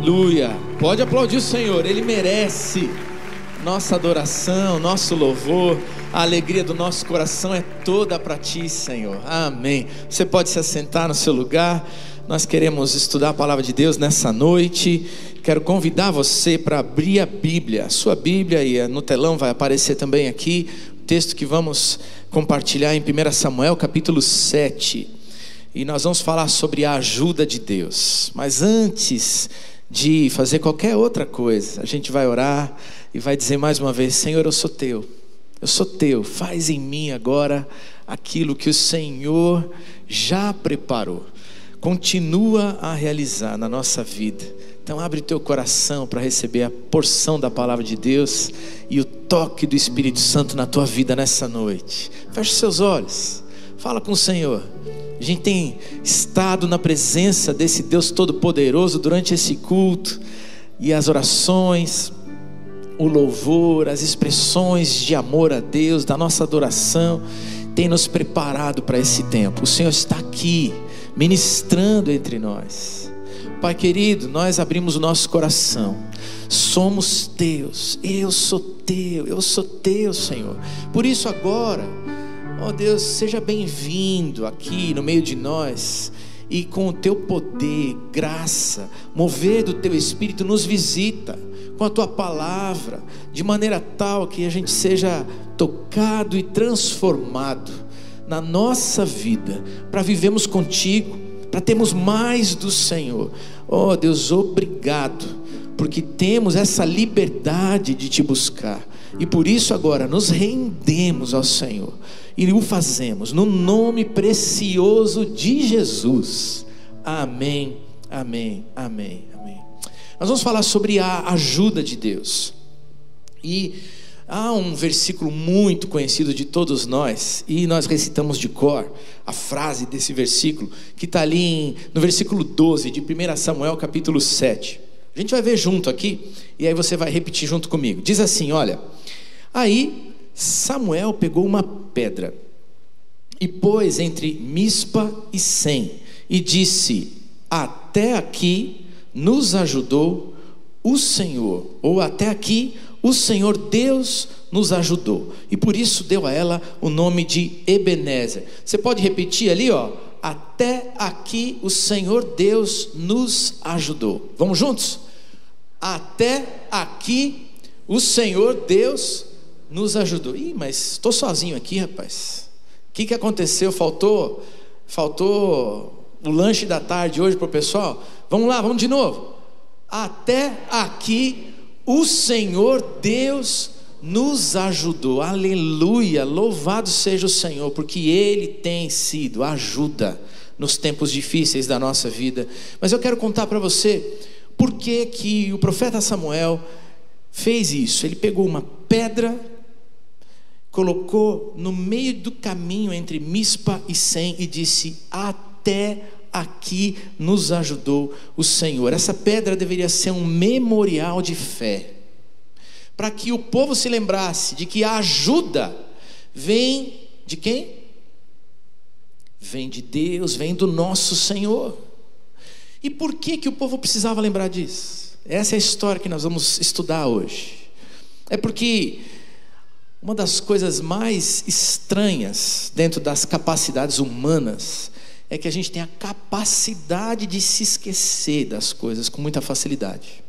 Aleluia. Pode aplaudir o Senhor, Ele merece nossa adoração, nosso louvor. A alegria do nosso coração é toda para Ti, Senhor. Amém. Você pode se assentar no seu lugar. Nós queremos estudar a palavra de Deus nessa noite. Quero convidar você para abrir a Bíblia, a sua Bíblia, e no telão vai aparecer também aqui o texto que vamos compartilhar em 1 Samuel capítulo 7. E nós vamos falar sobre a ajuda de Deus. Mas antes de fazer qualquer outra coisa, a gente vai orar e vai dizer mais uma vez: Senhor, eu sou Teu. Eu sou Teu, faz em mim agora aquilo que o Senhor já preparou. Continua a realizar na nossa vida. Então abre teu coração para receber a porção da palavra de Deus e o toque do Espírito Santo na tua vida nessa noite. Feche seus olhos, fala com o Senhor. A gente tem estado na presença desse Deus Todo-Poderoso durante esse culto, e as orações, o louvor, as expressões de amor a Deus, da nossa adoração, tem nos preparado para esse tempo. O Senhor está aqui, ministrando entre nós. Pai querido, nós abrimos o nosso coração. Somos Teus, eu sou Teu, Senhor. Por isso agora, ó Deus, seja bem-vindo aqui no meio de nós, e com o Teu poder, graça, mover do Teu Espírito, nos visita com a Tua palavra, de maneira tal que a gente seja tocado e transformado na nossa vida, para vivermos contigo, para termos mais do Senhor. Oh Deus, obrigado, porque temos essa liberdade de Te buscar, e por isso agora nos rendemos ao Senhor, e o fazemos no nome precioso de Jesus. Amém, amém, amém, amém. Nós vamos falar sobre a ajuda de Deus, e há um versículo muito conhecido de todos nós, e nós recitamos de cor a frase desse versículo, que está ali no versículo 12 de 1 Samuel capítulo 7. A gente vai ver junto aqui, e aí você vai repetir junto comigo. Diz assim, olha: aí Samuel pegou uma pedra e pôs entre Mispa e Sem, e disse: até aqui nos ajudou o Senhor, ou até aqui o Senhor Deus nos ajudou, e por isso deu a ela o nome de Ebenezer. Você pode repetir ali, ó: até aqui o Senhor Deus nos ajudou. Vamos juntos? Até aqui o Senhor Deus nos ajudou. Ih, mas estou sozinho aqui, rapaz. O que aconteceu? Faltou o lanche da tarde hoje para o pessoal? Vamos lá, vamos de novo. Até aqui o Senhor Deus nos ajudou. Aleluia, louvado seja o Senhor, porque Ele tem sido ajuda nos tempos difíceis da nossa vida. Mas eu quero contar para você por que o profeta Samuel fez isso. Ele pegou uma pedra, colocou no meio do caminho entre Mispa e Sem, e disse: até aqui nos ajudou o Senhor. Essa pedra deveria ser um memorial de fé, para que o povo se lembrasse de que a ajuda vem de quem? Vem de Deus, vem do nosso Senhor. E por que o povo precisava lembrar disso? Essa é a história que nós vamos estudar hoje. É porque uma das coisas mais estranhas dentro das capacidades humanas é que a gente tem a capacidade de se esquecer das coisas com muita facilidade.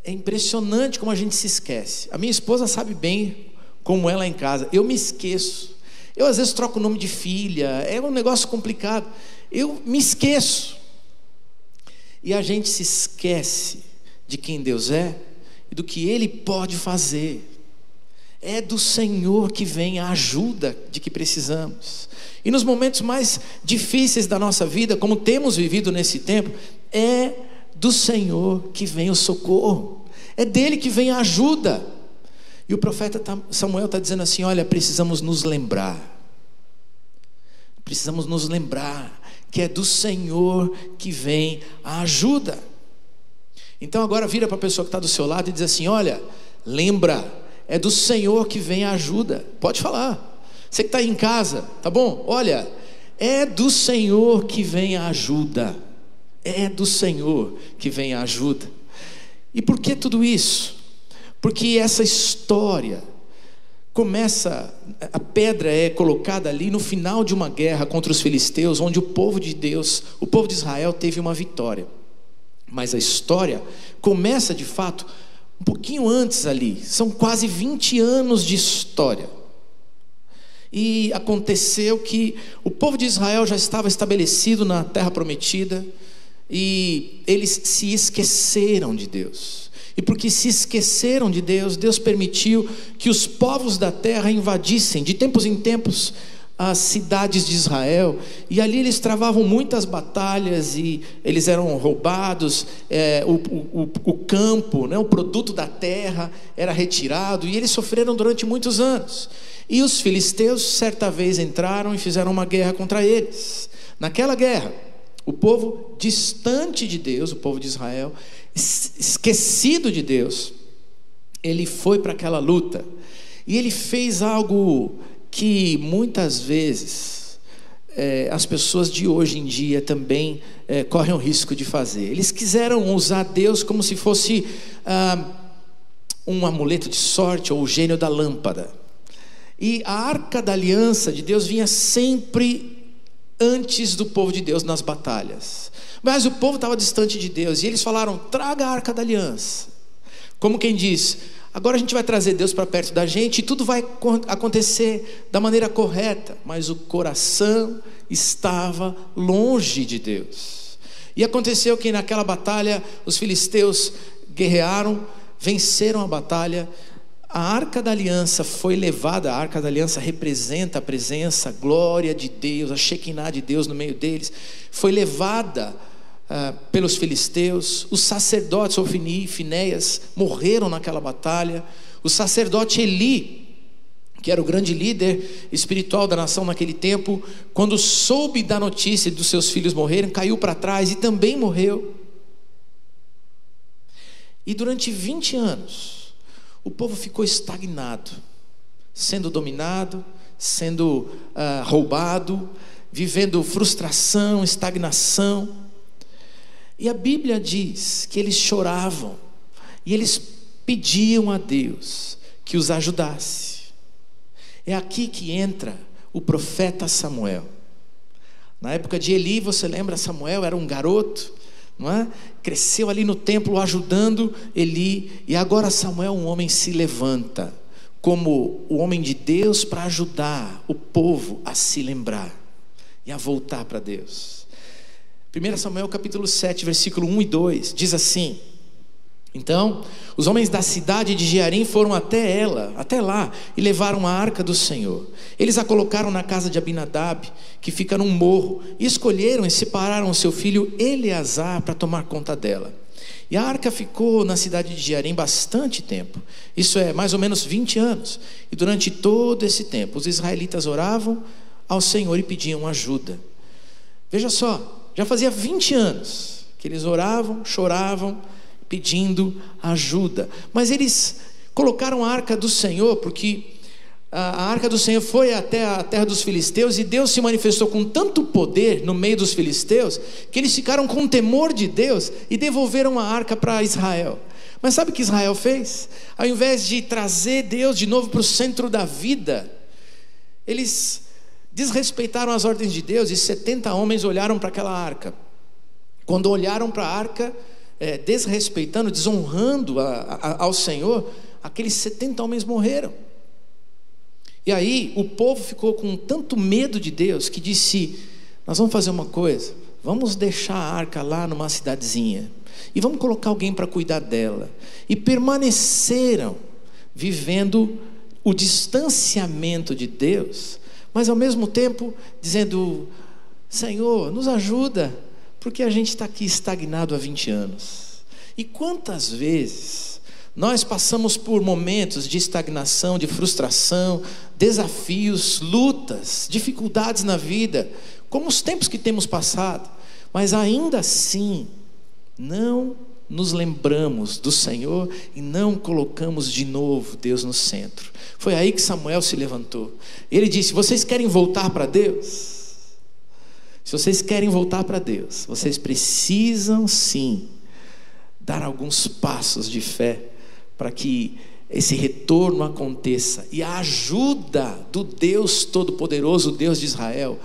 É impressionante como a gente se esquece. A minha esposa sabe bem como ela é em casa. Eu me esqueço. Eu às vezes troco o nome de filha. É um negócio complicado. Eu me esqueço. E a gente se esquece de quem Deus é e do que Ele pode fazer. É do Senhor que vem a ajuda de que precisamos. E nos momentos mais difíceis da nossa vida, como temos vivido nesse tempo, é do Senhor que vem o socorro. É dele que vem a ajuda. E o profeta Samuel está dizendo assim: olha, precisamos nos lembrar. Precisamos nos lembrar que é do Senhor que vem a ajuda. Então agora vira para a pessoa que está do seu lado e diz assim: olha, lembra, é do Senhor que vem a ajuda. Pode falar. Você que está aí em casa, tá bom? Olha, é do Senhor que vem a ajuda. É do Senhor que vem a ajuda. E por que tudo isso? Porque essa história começa, a pedra é colocada ali no final de uma guerra contra os filisteus, onde o povo de Deus, o povo de Israel teve uma vitória. Mas a história começa de fato um pouquinho antes ali, são quase 20 anos de história. E aconteceu que o povo de Israel já estava estabelecido na terra prometida, e eles se esqueceram de Deus. E porque se esqueceram de Deus, Deus permitiu que os povos da terra invadissem de tempos em tempos as cidades de Israel, e ali eles travavam muitas batalhas, e eles eram roubados, o campo, né, o produto da terra era retirado, e eles sofreram durante muitos anos. E os filisteus certa vez entraram e fizeram uma guerra contra eles. Naquela guerra, o povo distante de Deus, o povo de Israel, esquecido de Deus, ele foi para aquela luta, e ele fez algo que muitas vezes as pessoas de hoje em dia também correm o risco de fazer. Eles quiseram usar Deus como se fosse um amuleto de sorte, ou o gênio da lâmpada. E a arca da aliança de Deus vinha sempre antes do povo de Deus nas batalhas. Mas o povo estava distante de Deus, e eles falaram: traga a arca da aliança. Como quem diz: agora a gente vai trazer Deus para perto da gente, e tudo vai acontecer da maneira correta. Mas o coração estava longe de Deus. E aconteceu que naquela batalha os filisteus guerrearam, venceram a batalha. A arca da aliança foi levada. A arca da aliança representa a presença, a glória de Deus, a Shekinah de Deus no meio deles. Foi levada pelos filisteus. Os sacerdotes Ofni e Finéias morreram naquela batalha. O sacerdote Eli, que era o grande líder espiritual da nação naquele tempo, quando soube da notícia dos seus filhos morrerem, caiu para trás e também morreu. E durante 20 anos o povo ficou estagnado, sendo dominado, sendo roubado, vivendo frustração, estagnação. E a Bíblia diz que eles choravam, e eles pediam a Deus que os ajudasse. É aqui que entra o profeta Samuel. Na época de Eli, você lembra, Samuel era um garoto, não é? Cresceu ali no templo ajudando Eli, e agora Samuel, um homem, se levanta como o homem de Deus para ajudar o povo a se lembrar e a voltar para Deus. 1 Samuel capítulo 7, versículo 1 e 2 diz assim: então os homens da cidade de Jearim foram até lá, e levaram a arca do Senhor. Eles a colocaram na casa de Abinadab, que fica num morro, e escolheram e separaram o seu filho Eleazar para tomar conta dela. E a arca ficou na cidade de Jearim bastante tempo, isso é, mais ou menos 20 anos. E durante todo esse tempo os israelitas oravam ao Senhor e pediam ajuda. Veja só, já fazia 20 anos que eles oravam, choravam, pedindo ajuda. Mas eles colocaram a arca do Senhor, porque a arca do Senhor foi até a terra dos filisteus, e Deus se manifestou com tanto poder no meio dos filisteus, que eles ficaram com temor de Deus e devolveram a arca para Israel. Mas sabe o que Israel fez? Ao invés de trazer Deus de novo para o centro da vida, eles desrespeitaram as ordens de Deus, e 70 homens olharam para aquela arca. Quando olharam para a arca, desrespeitando, desonrando ao Senhor, aqueles 70 homens morreram. E aí o povo ficou com tanto medo de Deus, que disse: nós vamos fazer uma coisa, vamos deixar a arca lá numa cidadezinha, e vamos colocar alguém para cuidar dela. E permaneceram vivendo o distanciamento de Deus, mas ao mesmo tempo dizendo: Senhor, nos ajuda, porque a gente está aqui estagnado há 20 anos. E quantas vezes nós passamos por momentos de estagnação, de frustração, desafios, lutas, dificuldades na vida, como os tempos que temos passado, mas ainda assim não nos lembramos do Senhor e não colocamos de novo Deus no centro. Foi aí que Samuel se levantou. Ele disse: vocês querem voltar para Deus? Se vocês querem voltar para Deus, vocês precisam sim dar alguns passos de fé para que esse retorno aconteça, e a ajuda do Deus Todo-Poderoso, o Deus de Israel,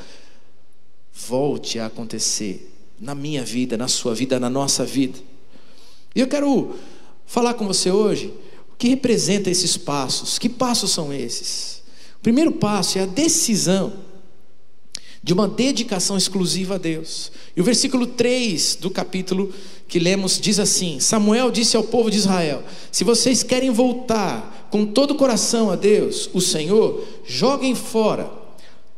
volte a acontecer na minha vida, na sua vida, na nossa vida. E eu quero falar com você hoje o que representa esses passos. Que passos são esses? O primeiro passo é a decisão de uma dedicação exclusiva a Deus. E o versículo 3 do capítulo que lemos diz assim: Samuel disse ao povo de Israel: se vocês querem voltar com todo o coração a Deus, o Senhor, joguem fora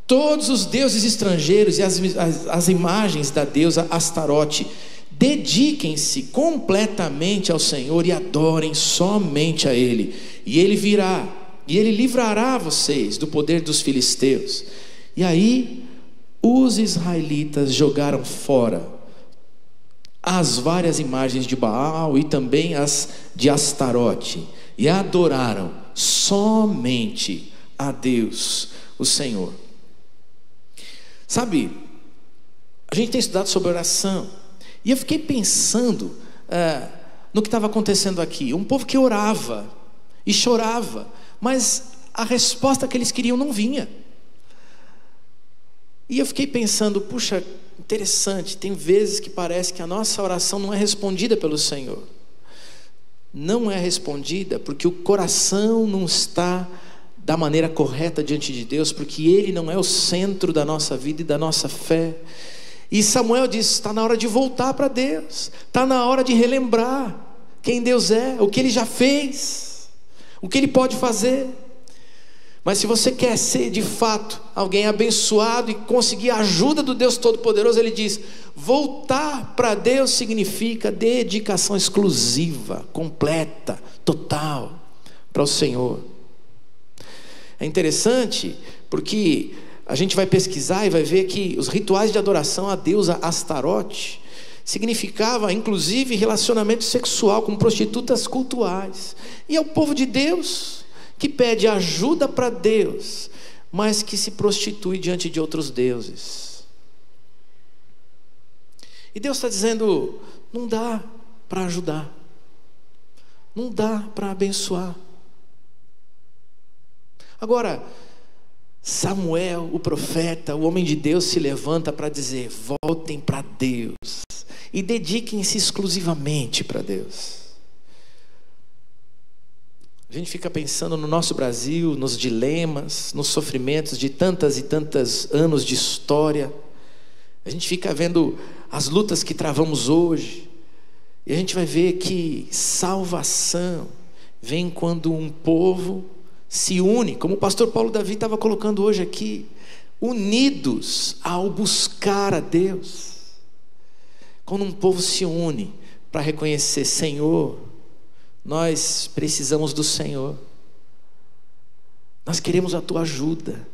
todos os deuses estrangeiros e as imagens da deusa Astarote. Dediquem-se completamente ao Senhor e adorem somente a Ele, e Ele virá, e Ele livrará vocês do poder dos filisteus. E aí os israelitas jogaram fora as várias imagens de Baal e também as de Astarote, e adoraram somente a Deus, o Senhor. Sabe, a gente tem estudado sobre oração, e eu fiquei pensando no que estava acontecendo aqui. Um povo que orava e chorava, mas a resposta que eles queriam não vinha. E eu fiquei pensando, puxa, interessante, tem vezes que parece que a nossa oração não é respondida pelo Senhor. Não é respondida porque o coração não está da maneira correta diante de Deus, porque Ele não é o centro da nossa vida e da nossa fé. E Samuel disse: está na hora de voltar para Deus, está na hora de relembrar quem Deus é, o que Ele já fez, o que Ele pode fazer. Mas se você quer ser de fato alguém abençoado e conseguir a ajuda do Deus Todo-Poderoso, Ele diz: voltar para Deus significa dedicação exclusiva, completa, total para o Senhor. É interessante porque a gente vai pesquisar e vai ver que os rituais de adoração à deusa Astarote significava inclusive relacionamento sexual com prostitutas cultuais. E é o povo de Deus que pede ajuda para Deus, mas que se prostitui diante de outros deuses. E Deus está dizendo: não dá para ajudar, não dá para abençoar. Agora, Samuel, o profeta, o homem de Deus, se levanta para dizer: voltem para Deus e dediquem-se exclusivamente para Deus. A gente fica pensando no nosso Brasil, nos dilemas, nos sofrimentos de tantas e tantos anos de história. A gente fica vendo as lutas que travamos hoje, e a gente vai ver que salvação vem quando um povo se une, como o pastor Paulo Davi estava colocando hoje aqui, unidos ao buscar a Deus. Quando um povo se une para reconhecer: Senhor, nós precisamos do Senhor, nós queremos a tua ajuda.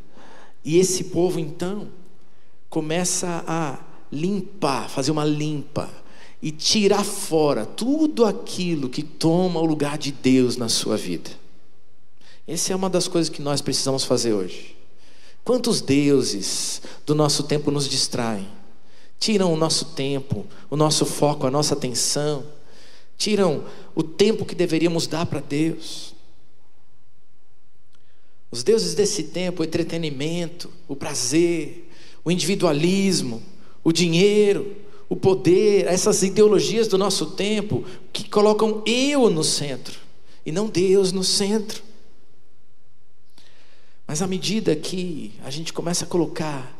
E esse povo então começa a limpar, fazer uma limpa e tirar fora tudo aquilo que toma o lugar de Deus na sua vida. Essa é uma das coisas que nós precisamos fazer hoje. Quantos deuses do nosso tempo nos distraem, tiram o nosso tempo, o nosso foco, a nossa atenção, tiram o tempo que deveríamos dar para Deus. Os deuses desse tempo, o entretenimento, o prazer, o individualismo, o dinheiro, o poder, essas ideologias do nosso tempo que colocam eu no centro e não Deus no centro. Mas à medida que a gente começa a colocar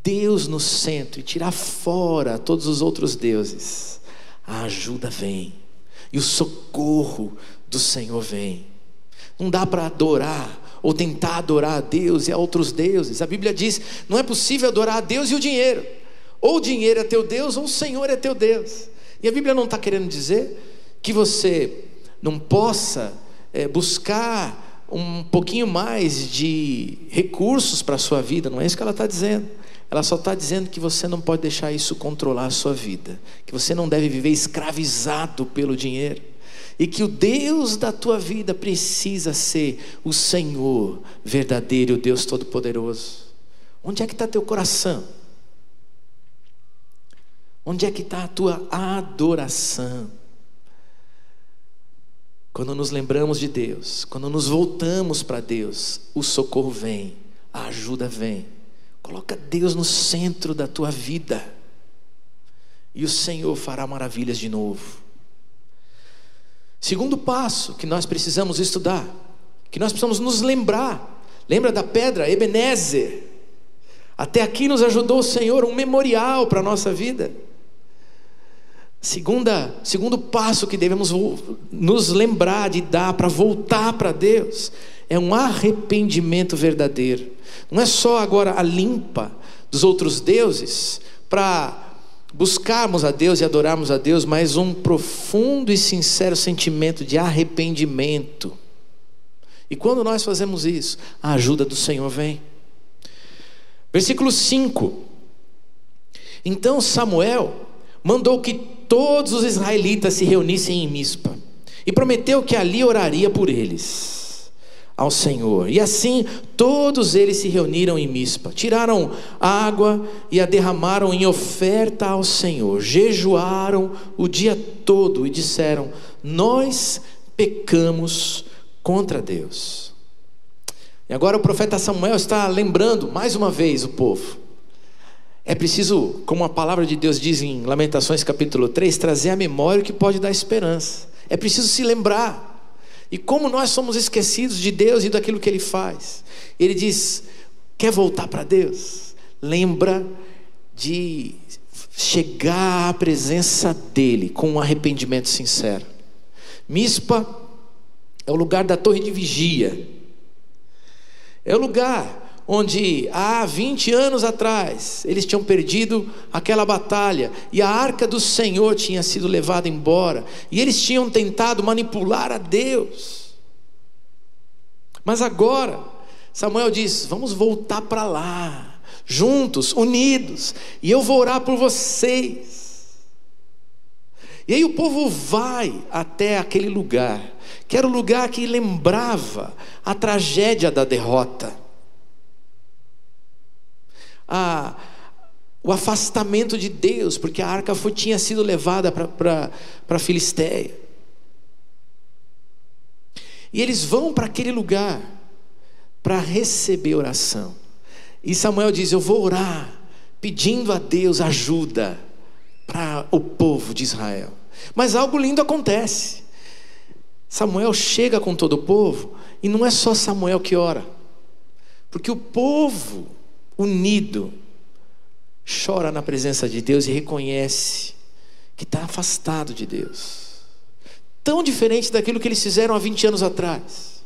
Deus no centro e tirar fora todos os outros deuses, a ajuda vem e o socorro do Senhor vem. Não dá para adorar ou tentar adorar a Deus e a outros deuses. A Bíblia diz: não é possível adorar a Deus e o dinheiro. Ou o dinheiro é teu Deus ou o Senhor é teu Deus. E a Bíblia não está querendo dizer que você não possa buscar um pouquinho mais de recursos para a sua vida. Não é isso que ela está dizendo. Ela só está dizendo que você não pode deixar isso controlar a sua vida, que você não deve viver escravizado pelo dinheiro, e que o Deus da tua vida precisa ser o Senhor verdadeiro, o Deus Todo-Poderoso. Onde é que está teu coração? Onde é que está a tua adoração? Quando nos lembramos de Deus, quando nos voltamos para Deus, o socorro vem, a ajuda vem. Coloca Deus no centro da tua vida e o Senhor fará maravilhas de novo. Segundo passo que nós precisamos estudar, que nós precisamos nos lembrar. Lembra da pedra Ebenezer? Até aqui nos ajudou o Senhor, um memorial para a nossa vida. Segundo passo que devemos nos lembrar de dar para voltar para Deus é um arrependimento verdadeiro. Não é só agora a limpa dos outros deuses para buscarmos a Deus e adorarmos a Deus, mas um profundo e sincero sentimento de arrependimento. E quando nós fazemos isso, a ajuda do Senhor vem. Versículo 5: Então Samuel mandou que todos os israelitas se reunissem em Mispa, e prometeu que ali oraria por eles ao Senhor. E assim todos eles se reuniram em Mispa, tiraram água e a derramaram em oferta ao Senhor, jejuaram o dia todo e disseram: nós pecamos contra Deus. E agora o profeta Samuel está lembrando mais uma vez o povo. É preciso, como a palavra de Deus diz em Lamentações capítulo 3, trazer à memória o que pode dar esperança. É preciso se lembrar. E como nós somos esquecidos de Deus e daquilo que Ele faz. Ele diz: quer voltar para Deus? Lembra de chegar à presença dEle com um arrependimento sincero. Mispa é o lugar da torre de vigia. É o lugar onde há 20 anos atrás eles tinham perdido aquela batalha e a arca do Senhor tinha sido levada embora, e eles tinham tentado manipular a Deus. Mas agora Samuel diz: vamos voltar para lá, juntos, unidos, e eu vou orar por vocês. E aí o povo vai até aquele lugar, que era o lugar que lembrava a tragédia da derrota, o afastamento de Deus, porque a arca tinha sido levada para a Filisteia. E eles vão para aquele lugar para receber oração. E Samuel diz: eu vou orar pedindo a Deus ajuda para o povo de Israel. Mas algo lindo acontece. Samuel chega com todo o povo, e não é só Samuel que ora, porque o povo unido chora na presença de Deus e reconhece que está afastado de Deus. Tão diferente daquilo que eles fizeram há 20 anos atrás.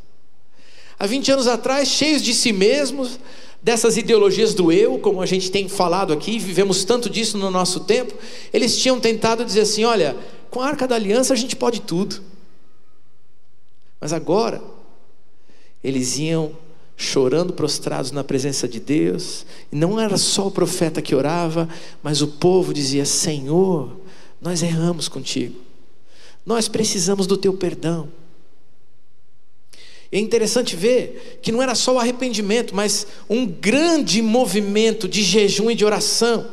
Há 20 anos atrás, cheios de si mesmos, dessas ideologias do eu, como a gente tem falado aqui, vivemos tanto disso no nosso tempo. Eles tinham tentado dizer assim: olha, com a Arca da Aliança a gente pode tudo. Mas agora eles iam chorando prostrados na presença de Deus, e não era só o profeta que orava, mas o povo dizia: Senhor, nós erramos contigo, nós precisamos do teu perdão. É interessante ver que não era só o arrependimento, mas um grande movimento de jejum e de oração.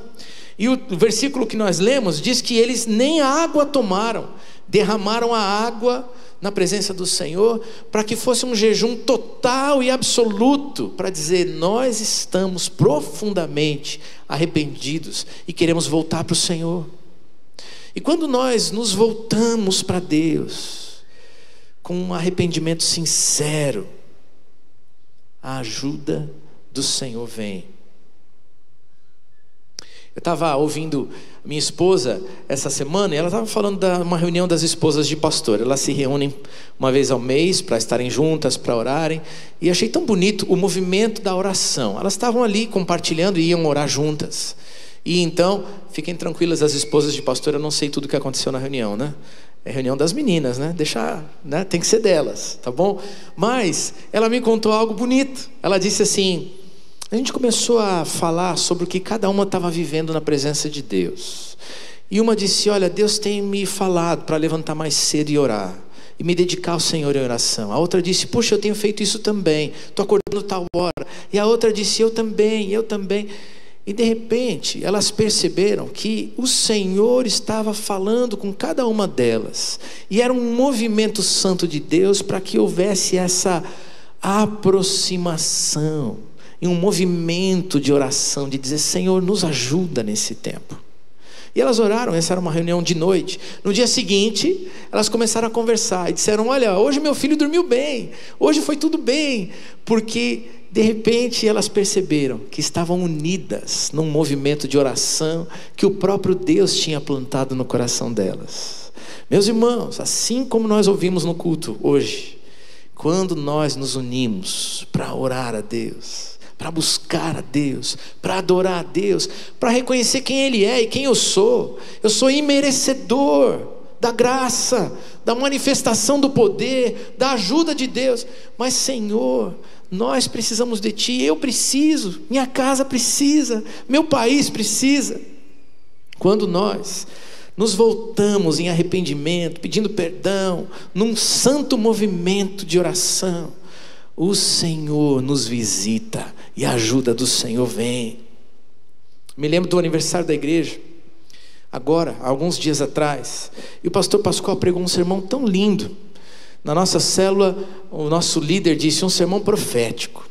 E o versículo que nós lemos diz que eles nem a água tomaram, derramaram a água na presença do Senhor, para que fosse um jejum total e absoluto, para dizer: nós estamos profundamente arrependidos e queremos voltar para o Senhor. E quando nós nos voltamos para Deus com um arrependimento sincero, a ajuda do Senhor vem. Eu estava ouvindo minha esposa essa semana, e ela estava falando de uma reunião das esposas de pastor. Elas se reúnem uma vez ao mês para estarem juntas, para orarem, e achei tão bonito o movimento da oração. Elas estavam ali compartilhando e iam orar juntas. E então, fiquem tranquilas as esposas de pastor, eu não sei tudo o que aconteceu na reunião, né? É reunião das meninas, né? Deixa, né? Tem que ser delas, tá bom? Mas ela me contou algo bonito. Ela disse assim: a gente começou a falar sobre o que cada uma estava vivendo na presença de Deus. E uma disse: olha, Deus tem me falado para levantar mais cedo e orar, e me dedicar ao Senhor em oração. A outra disse: puxa, eu tenho feito isso também, estou acordando tal hora. E a outra disse: eu também. E de repente elas perceberam que o Senhor estava falando com cada uma delas, e era um movimento santo de Deus para que houvesse essa aproximação, e um movimento de oração, de dizer: Senhor, nos ajuda nesse tempo. E elas oraram. Essa era uma reunião de noite. No dia seguinte elas começaram a conversar e disseram: olha, hoje meu filho dormiu bem, hoje foi tudo bem, porque de repente elas perceberam que estavam unidas num movimento de oração que o próprio Deus tinha plantado no coração delas. Meus irmãos, assim como nós ouvimos no culto hoje, quando nós nos unimos para orar a Deus, para buscar a Deus, para adorar a Deus, para reconhecer quem Ele é e quem eu sou imerecedor da graça, da manifestação do poder, da ajuda de Deus, mas Senhor, nós precisamos de Ti, eu preciso, minha casa precisa, meu país precisa. Quando nós nos voltamos em arrependimento, pedindo perdão, num santo movimento de oração, o Senhor nos visita e a ajuda do Senhor vem. Me lembro do aniversário da igreja, agora, alguns dias atrás, e o pastor Pascoal pregou um sermão tão lindo. Na nossa célula, o nosso líder disse: um sermão profético,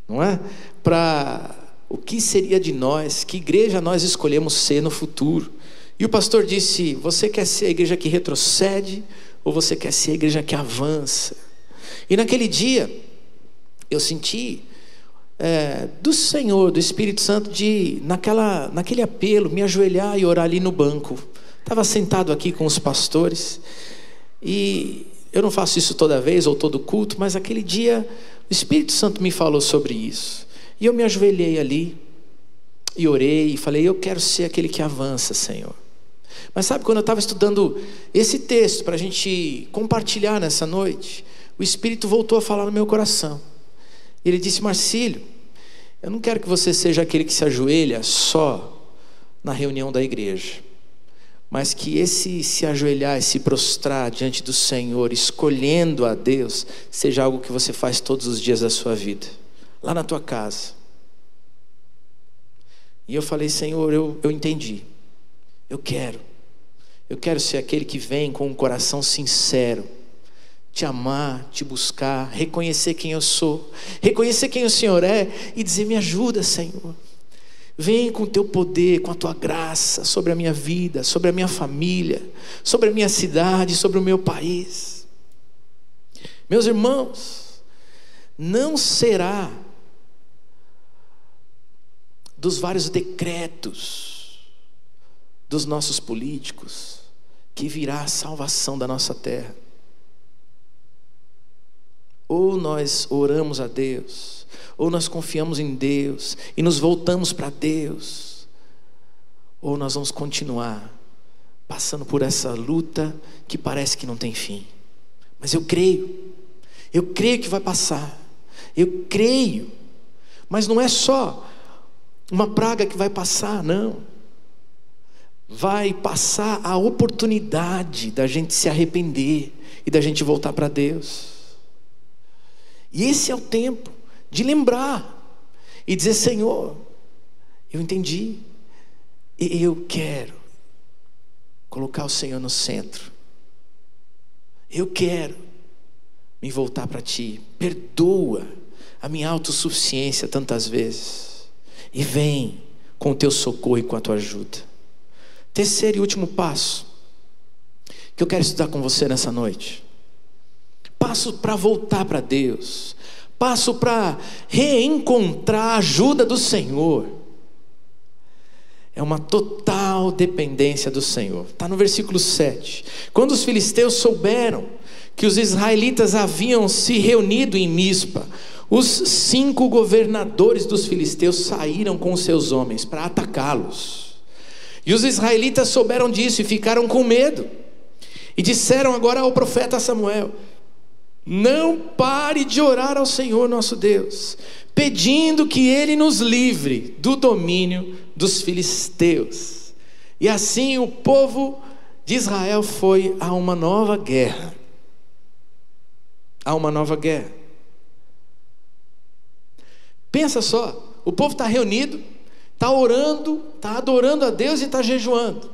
não é? Para o que seria de nós, que igreja nós escolhemos ser no futuro. E o pastor disse: você quer ser a igreja que retrocede, ou você quer ser a igreja que avança? E naquele dia eu senti do Senhor, do Espírito Santo, naquele apelo, me ajoelhar e orar ali no banco. Estava sentado aqui com os pastores, e eu não faço isso toda vez ou todo culto, mas aquele dia o Espírito Santo me falou sobre isso, e eu me ajoelhei ali e orei e falei: eu quero ser aquele que avança, Senhor. Mas sabe, quando eu estava estudando esse texto para a gente compartilhar nessa noite, o Espírito voltou a falar no meu coração. Ele disse: Marcílio, eu não quero que você seja aquele que se ajoelha só na reunião da igreja, mas que esse se ajoelhar e se prostrar diante do Senhor, escolhendo a Deus, seja algo que você faz todos os dias da sua vida, lá na tua casa. E eu falei: Senhor, eu entendi, eu quero ser aquele que vem com um coração sincero, te amar, te buscar, reconhecer quem eu sou, reconhecer quem o Senhor é e dizer: me ajuda, Senhor. Vem com o teu poder, com a tua graça sobre a minha vida, sobre a minha família, sobre a minha cidade, sobre o meu país. Meus irmãos, não será dos vários decretos dos nossos políticos que virá a salvação da nossa terra. Ou nós oramos a Deus, ou nós confiamos em Deus e nos voltamos para Deus, ou nós vamos continuar passando por essa luta que parece que não tem fim. Mas eu creio que vai passar, eu creio. Mas não é só uma praga que vai passar, não. Vai passar a oportunidade da gente se arrepender e da gente voltar para Deus. E esse é o tempo de lembrar e dizer: Senhor, eu entendi, e eu quero colocar o Senhor no centro. Eu quero me voltar para Ti. Perdoa a minha autossuficiência tantas vezes, e vem com o Teu socorro e com a Tua ajuda. Terceiro e último passo que eu quero estudar com você nessa noite. Passo para voltar para Deus, passo para reencontrar a ajuda do Senhor, é uma total dependência do Senhor. Está no versículo 7. Quando os filisteus souberam que os israelitas haviam se reunido em Mispa, os 5 governadores dos filisteus saíram com seus homens para atacá-los. E os israelitas souberam disso e ficaram com medo, e disseram agora ao profeta Samuel: não pare de orar ao Senhor nosso Deus, pedindo que Ele nos livre do domínio dos filisteus. E assim o povo de Israel foi a uma nova guerra. A uma nova guerra. Pensa só, o povo está reunido, está orando, está adorando a Deus e está jejuando.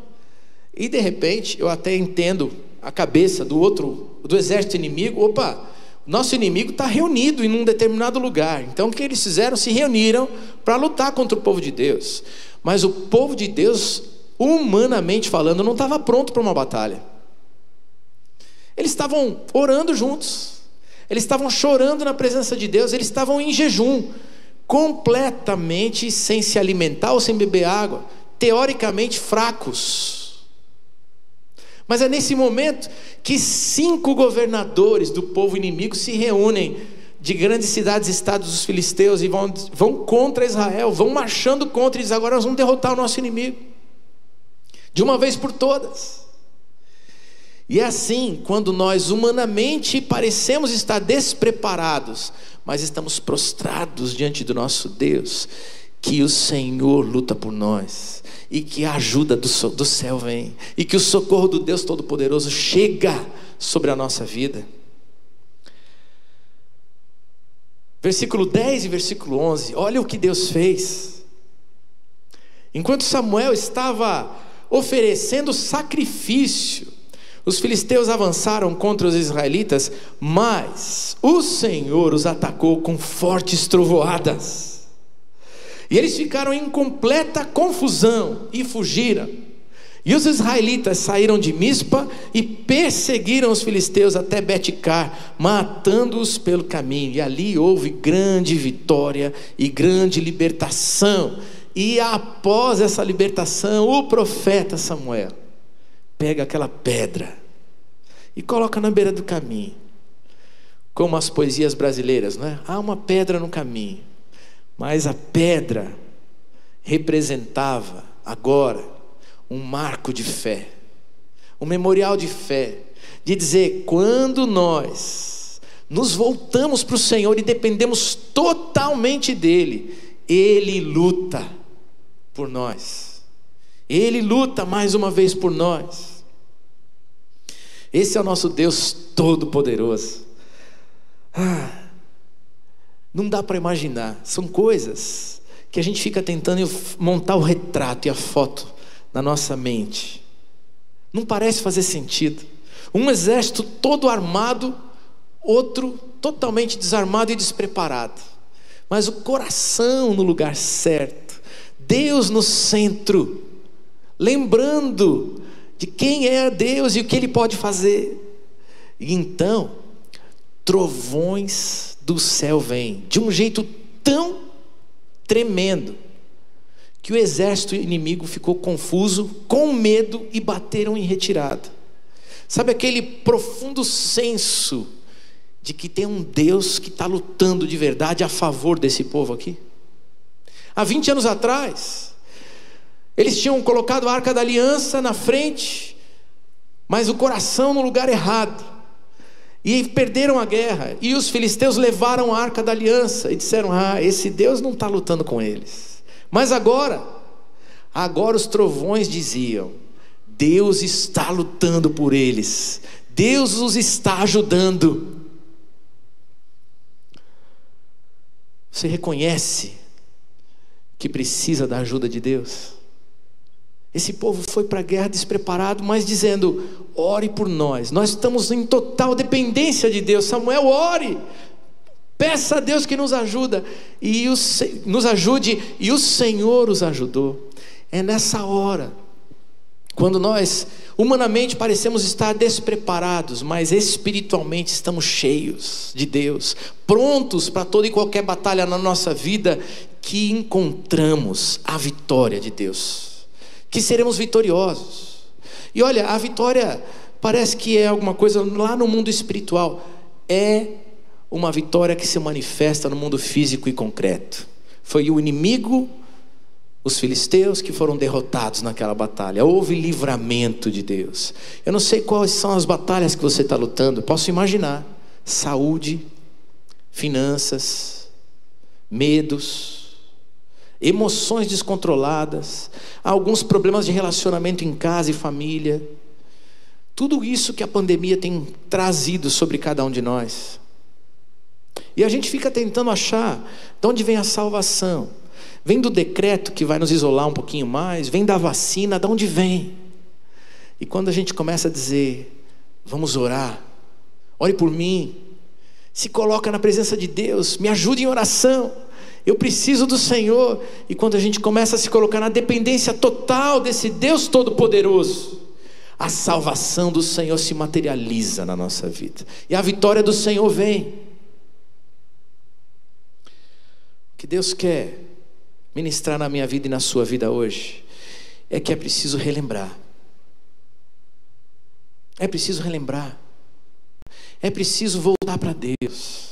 E de repente, eu até entendo a cabeça do exército inimigo. Opa, nosso inimigo está reunido em um determinado lugar. Então o que eles fizeram? Se reuniram para lutar contra o povo de Deus. Mas o povo de Deus, humanamente falando, não estava pronto para uma batalha. Eles estavam orando juntos, eles estavam chorando na presença de Deus, eles estavam em jejum, completamente sem se alimentar ou sem beber água, teoricamente fracos. Mas é nesse momento que 5 governadores do povo inimigo se reúnem de grandes cidades e estados dos filisteus e vão contra Israel, vão marchando contra eles. Agora nós vamos derrotar o nosso inimigo de uma vez por todas. E é assim, quando nós humanamente parecemos estar despreparados, mas estamos prostrados diante do nosso Deus, que o Senhor luta por nós, e que a ajuda do céu vem, e que o socorro do Deus Todo-Poderoso chega sobre a nossa vida. Versículo 10 e versículo 11, olha o que Deus fez. Enquanto Samuel estava oferecendo sacrifício, os filisteus avançaram contra os israelitas, mas o Senhor os atacou com fortes trovoadas. E eles ficaram em completa confusão e fugiram. E os israelitas saíram de Mispa e perseguiram os filisteus até Betcar, matando-os pelo caminho. E ali houve grande vitória e grande libertação. E após essa libertação, o profeta Samuel pega aquela pedra e coloca na beira do caminho, como as poesias brasileiras, não é? Há uma pedra no caminho. Mas a pedra representava agora um marco de fé, um memorial de fé, de dizer, quando nós nos voltamos para o Senhor e dependemos totalmente dEle, Ele luta por nós, Ele luta mais uma vez por nós. Esse é o nosso Deus Todo-Poderoso. Não dá para imaginar, são coisas que a gente fica tentando montar o retrato e a foto na nossa mente. Não parece fazer sentido. Um exército todo armado, outro totalmente desarmado e despreparado. Mas o coração no lugar certo, Deus no centro, lembrando de quem é Deus e o que Ele pode fazer. E então, trovões do céu vêm de um jeito tão tremendo que o exército inimigo ficou confuso, com medo, e bateram em retirada. Sabe aquele profundo senso de que tem um Deus que está lutando de verdade a favor desse povo aqui? Há 20 anos atrás, eles tinham colocado a Arca da Aliança na frente, mas o coração no lugar errado, e perderam a guerra. E os filisteus levaram a Arca da Aliança e disseram, esse Deus não está lutando com eles. Mas agora os trovões diziam, Deus está lutando por eles, Deus os está ajudando. Você reconhece que precisa da ajuda de Deus? Esse povo foi para a guerra despreparado, mas dizendo, ore por nós, nós estamos em total dependência de Deus. Samuel, ore, peça a Deus que nos ajude, e o Senhor os ajudou. É nessa hora, quando nós humanamente parecemos estar despreparados, mas espiritualmente estamos cheios de Deus, prontos para toda e qualquer batalha na nossa vida, que encontramos a vitória de Deus, que seremos vitoriosos. E olha, a vitória parece que é alguma coisa lá no mundo espiritual, é uma vitória que se manifesta no mundo físico e concreto. Foi o inimigo, os filisteus, que foram derrotados naquela batalha. Houve livramento de Deus. Eu não sei quais são as batalhas que você está lutando, posso imaginar: saúde, finanças, medos, emoções descontroladas, alguns problemas de relacionamento em casa e família. Tudo isso que a pandemia tem trazido sobre cada um de nós. E a gente fica tentando achar de onde vem a salvação. vem do decreto que vai nos isolar um pouquinho mais, vem da vacina, de onde vem? E quando a gente começa a dizer, vamos orar, ore por mim, se coloca na presença de Deus, me ajude em oração, eu preciso do Senhor. E quando a gente começa a se colocar na dependência total desse Deus Todo-Poderoso, a salvação do Senhor se materializa na nossa vida, e a vitória do Senhor vem. O que Deus quer ministrar na minha vida e na sua vida hoje é que é preciso relembrar. É preciso relembrar. É preciso voltar para Deus.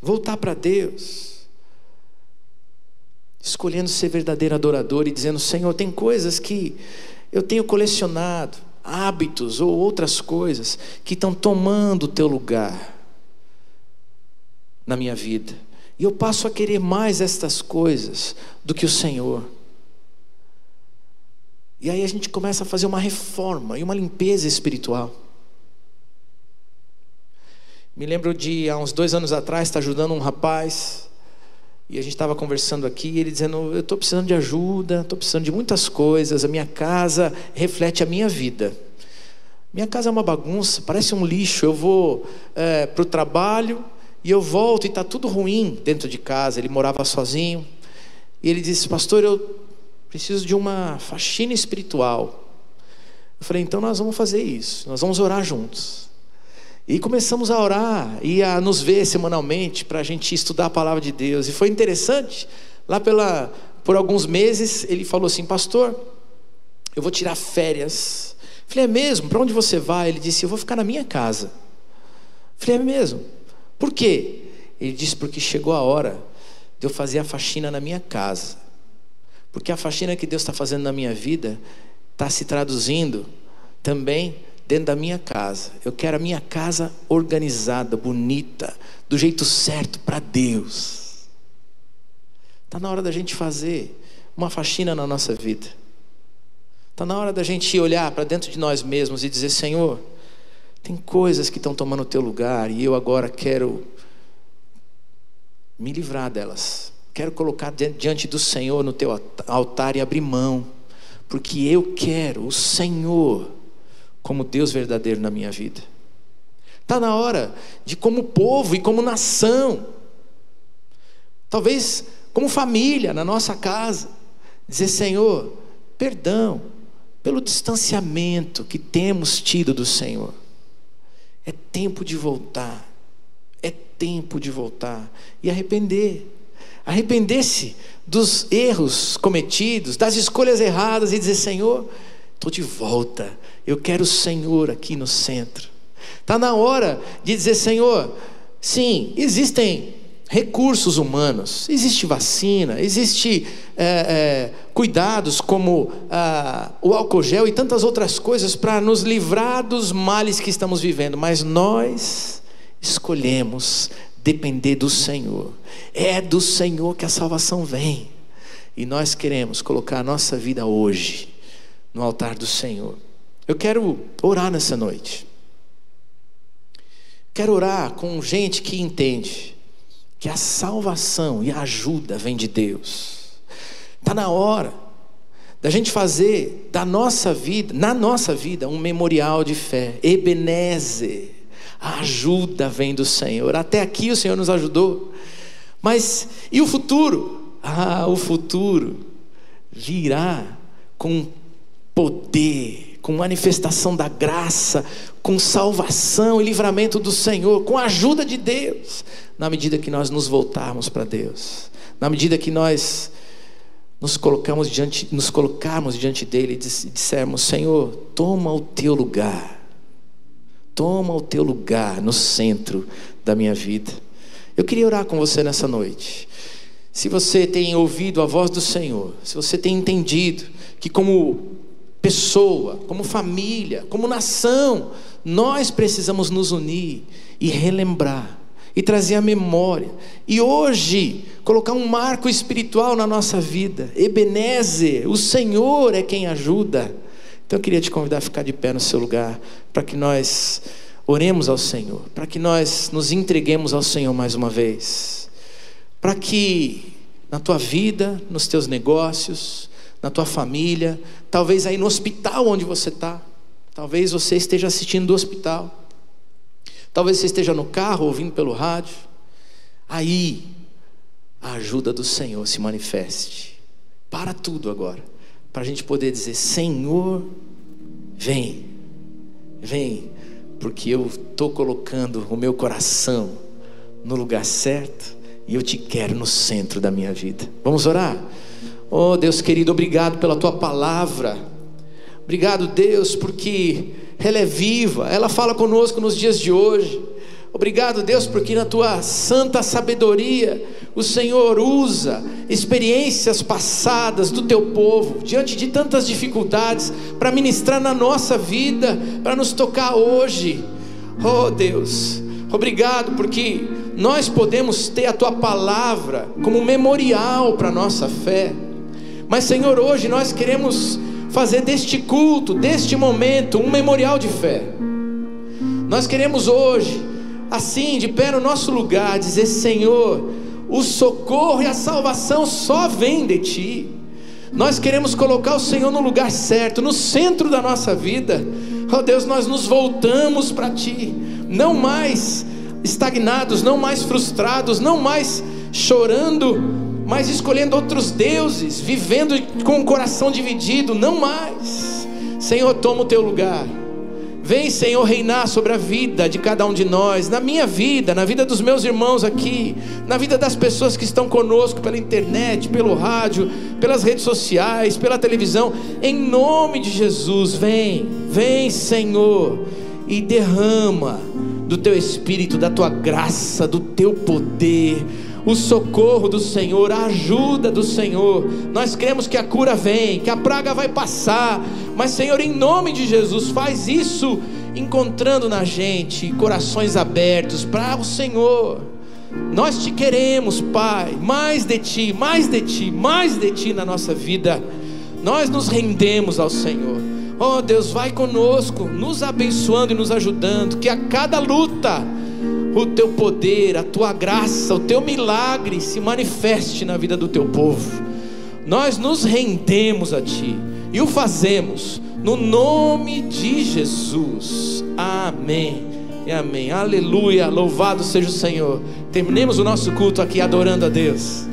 Voltar para Deus. Escolhendo ser verdadeiro adorador e dizendo, Senhor, tem coisas que eu tenho colecionado, hábitos ou outras coisas que estão tomando o teu lugar na minha vida. E eu passo a querer mais estas coisas do que o Senhor. E aí a gente começa a fazer uma reforma e uma limpeza espiritual. Me lembro de, há uns 2 anos atrás, estar ajudando um rapaz, e a gente estava conversando aqui, e ele dizendo, eu estou precisando de ajuda, estou precisando de muitas coisas, a minha casa reflete a minha vida. Minha casa é uma bagunça, parece um lixo, eu vou para o trabalho, e eu volto e está tudo ruim dentro de casa. Ele morava sozinho, e ele disse, pastor, eu preciso de uma faxina espiritual. Eu falei, então nós vamos fazer isso, nós vamos orar juntos. E começamos a orar e a nos ver semanalmente para a gente estudar a palavra de Deus. E foi interessante, lá por alguns meses ele falou assim, pastor, eu vou tirar férias. Eu falei, é mesmo? Para onde você vai? Ele disse, eu vou ficar na minha casa. Eu falei, é mesmo? Por quê? Ele disse, porque chegou a hora de eu fazer a faxina na minha casa. Porque a faxina que Deus está fazendo na minha vida está se traduzindo também dentro da minha casa. Eu quero a minha casa organizada, bonita, do jeito certo para Deus. Está na hora da gente fazer uma faxina na nossa vida. Está na hora da gente olhar para dentro de nós mesmos e dizer, Senhor, tem coisas que estão tomando o teu lugar e eu agora quero me livrar delas. Quero colocar diante do Senhor no teu altar e abrir mão, porque eu quero o Senhor como Deus verdadeiro na minha vida. Está na hora de, como povo e como nação, talvez como família na nossa casa, dizer, Senhor, perdão pelo distanciamento que temos tido do Senhor. É tempo de voltar. É tempo de voltar e arrepender-se dos erros cometidos, das escolhas erradas, e dizer, Senhor, estou de volta, eu quero o Senhor aqui no centro. Está na hora de dizer, Senhor, sim, existem recursos humanos, existe vacina, existe cuidados como o álcool gel e tantas outras coisas para nos livrar dos males que estamos vivendo, mas nós escolhemos depender do Senhor. É do Senhor que a salvação vem, e nós queremos colocar a nossa vida hoje no altar do Senhor. Eu quero orar nessa noite. Quero orar com gente que entende que a salvação e a ajuda vem de Deus. Está na hora da gente fazer da nossa vida, na nossa vida, um memorial de fé. Ebenezer, a ajuda vem do Senhor. Até aqui o Senhor nos ajudou, mas e o futuro? O futuro virá com poder, com manifestação da graça, com salvação e livramento do Senhor, com a ajuda de Deus, na medida que nós nos voltarmos para Deus, na medida que nós nos colocarmos diante dele e dissermos, Senhor, toma o teu lugar no centro da minha vida. Eu queria orar com você nessa noite. Se você tem ouvido a voz do Senhor, se você tem entendido que como pessoa, como família, como nação, nós precisamos nos unir e relembrar e trazer a memória, e hoje colocar um marco espiritual na nossa vida. Ebenezer, o Senhor é quem ajuda. Então eu queria te convidar a ficar de pé no seu lugar, para que nós oremos ao Senhor, para que nós nos entreguemos ao Senhor mais uma vez, para que na tua vida, nos teus negócios, na tua família, talvez aí no hospital onde você está. Talvez você esteja assistindo do hospital, talvez você esteja no carro ouvindo pelo rádio. Aí a ajuda do Senhor se manifeste. Para tudo agora, para a gente poder dizer: Senhor, vem, vem, porque eu estou colocando o meu coração no lugar certo e eu te quero no centro da minha vida. Vamos orar? Oh Deus querido, obrigado pela tua palavra. Obrigado, Deus, porque ela é viva, ela fala conosco nos dias de hoje. Obrigado, Deus, porque na tua santa sabedoria o Senhor usa experiências passadas do teu povo, diante de tantas dificuldades, para ministrar na nossa vida, para nos tocar hoje. Oh Deus, obrigado porque nós podemos ter a tua palavra como memorial para a nossa fé. Mas Senhor, hoje nós queremos fazer deste culto, deste momento, um memorial de fé. Nós queremos hoje, assim, de pé no nosso lugar, dizer: Senhor, o socorro e a salvação só vem de Ti. Nós queremos colocar o Senhor no lugar certo, no centro da nossa vida. Oh Deus, nós nos voltamos para Ti, não mais estagnados, não mais frustrados, não mais chorando, mas escolhendo outros deuses, vivendo com o coração dividido. Não mais. Senhor, toma o teu lugar. Vem, Senhor, reinar sobre a vida de cada um de nós, na minha vida, na vida dos meus irmãos aqui, na vida das pessoas que estão conosco pela internet, pelo rádio, pelas redes sociais, pela televisão. Em nome de Jesus, vem, vem, Senhor, e derrama do teu Espírito, da tua graça, do teu poder, o socorro do Senhor, a ajuda do Senhor. Nós cremos que a cura vem, que a praga vai passar, mas Senhor, em nome de Jesus, faz isso encontrando na gente corações abertos para o Senhor. Nós te queremos, Pai, mais de Ti, mais de Ti, mais de Ti na nossa vida. Nós nos rendemos ao Senhor. Oh Deus, vai conosco, nos abençoando e nos ajudando, que a cada luta o teu poder, a tua graça, o teu milagre se manifeste na vida do teu povo. Nós nos rendemos a Ti e o fazemos no nome de Jesus. Amém e amém. Aleluia, louvado seja o Senhor. Terminemos o nosso culto aqui adorando a Deus.